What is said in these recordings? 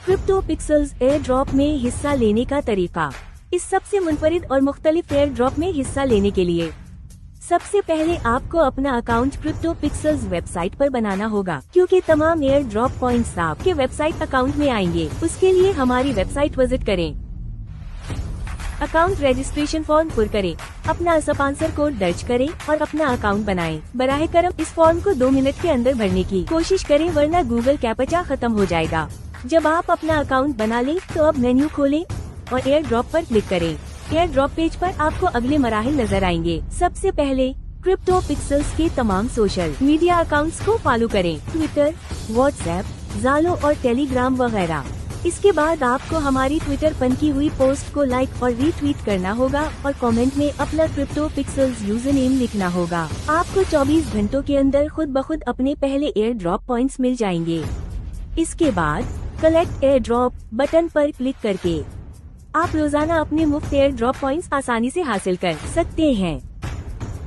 Crypto pixels air drop में हिस्सा लेने का तरीका। इस सबसे मुनफरिद और मुख्तलिफ एयर ड्रॉप में हिस्सा लेने के लिए सबसे पहले आपको अपना अकाउंट क्रिप्टो पिक्सल्स वेबसाइट पर बनाना होगा, क्योंकि तमाम एयर ड्रॉप पॉइंट्स आपके वेबसाइट अकाउंट में आएंगे। उसके लिए हमारी वेबसाइट विजिट करें, अकाउंट रजिस्ट्रेशन फॉर्म पुर करें, अपना स्पॉन्सर कोड दर्ज करें और अपना अकाउंट बनाएं। बराह करम इस फॉर्म को 2 मिनट के अंदर भरने की कोशिश करें, वरना गूगल कैप्चा खत्म हो जाएगा। जब आप अपना अकाउंट बना लें तो अब मेन्यू खोलें और एयर ड्रॉप पर क्लिक करें। एयर ड्रॉप पेज पर आपको अगले मराहिल नजर आएंगे। सबसे पहले क्रिप्टो पिक्सल्स के तमाम सोशल मीडिया अकाउंट्स को फॉलो करें, ट्विटर, व्हाट्सएप, ज़ालो और टेलीग्राम वगैरह। इसके बाद आपको हमारी ट्विटर पर की हुई पोस्ट को लाइक और रीट्वीट करना होगा और कमेंट में अपना क्रिप्टो पिक्सल्स यूजर नेम लिखना होगा। आपको 24 घंटों के अंदर खुद ब खुद अपने पहले एयर ड्रॉप पॉइंट्स मिल जाएंगे। इसके बाद कलेक्ट एयर ड्रॉप बटन पर क्लिक करके आप रोजाना अपने मुफ्त एयर ड्रॉप पॉइंट्स आसानी से हासिल कर सकते हैं।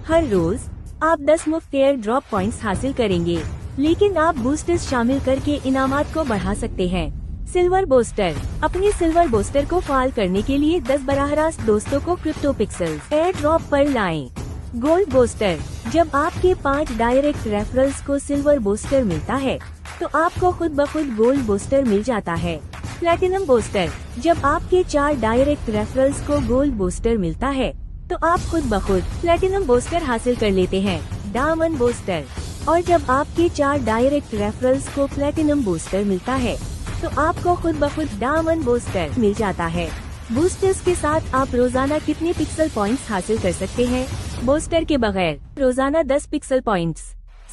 हर रोज आप 10 मुफ्त एयर ड्रॉप पॉइंट्स हासिल करेंगे, लेकिन आप बूस्टर्स शामिल करके इनामात को बढ़ा सकते हैं। सिल्वर बूस्टर, अपने सिल्वर बूस्टर को फाल करने के लिए 10 बराह रास्त दोस्तों को क्रिप्टो पिक्सल्स एयर ड्रॉप पर लाएं। गोल्ड बूस्टर, जब आपके 5 डायरेक्ट रेफरल्स को सिल्वर बूस्टर मिलता है तो आपको खुद ब खुद गोल्ड बूस्टर मिल जाता है। प्लैटिनम बूस्टर, जब आपके 4 डायरेक्ट रेफरल्स को गोल्ड बूस्टर मिलता है तो आप खुद ब खुद प्लैटिनम बूस्टर हासिल कर लेते हैं। डायमंड बूस्टर, और जब आपके 4 डायरेक्ट रेफरल्स को प्लैटिनम बूस्टर मिलता है तो आपको खुद ब खुद डायमंड बूस्टर मिल जाता है। बूस्टर्स के साथ आप रोजाना कितने पिक्सल पॉइंट्स हासिल कर सकते हैं? बूस्टर के बगैर रोजाना 10 पिक्सल पॉइंट्स,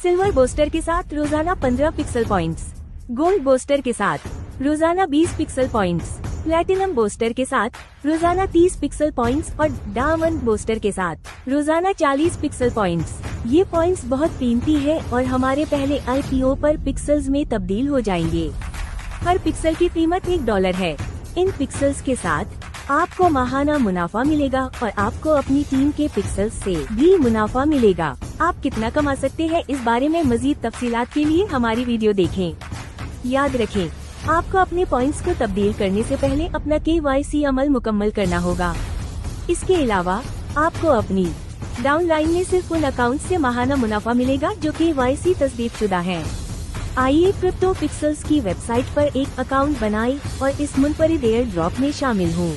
सिल्वर बूस्टर के साथ रोजाना 15 पिक्सल पॉइंट्स, गोल्ड बूस्टर के साथ रोजाना 20 पिक्सल पॉइंट्स, प्लैटिनम बूस्टर के साथ रोजाना 30 पिक्सल पॉइंट्स और डायमंड बूस्टर के साथ रोजाना 40 पिक्सल पॉइंट्स। ये पॉइंट्स बहुत कीमती है और हमारे पहले IPO पर पिक्सल्स में तब्दील हो जाएंगे। हर पिक्सल की कीमत $1 है। इन पिक्सल्स के साथ आपको माहाना मुनाफा मिलेगा और आपको अपनी टीम के पिक्सल्स से भी मुनाफा मिलेगा। आप कितना कमा सकते हैं, इस बारे में मजीद तफसीलात के लिए हमारी वीडियो देखें। याद रखें, आपको अपने पॉइंट्स को तब्दील करने से पहले अपना KYC अमल मुकम्मल करना होगा। इसके अलावा आपको अपनी डाउनलाइन में सिर्फ उन अकाउंट से माहाना मुनाफा मिलेगा जो KYC तस्दीक शुदा है। आइए क्रिप्टो पिक्सल्स की वेबसाइट पर एक अकाउंट बनाएं और इस मुनफरिद एयर ड्रॉप में शामिल हों।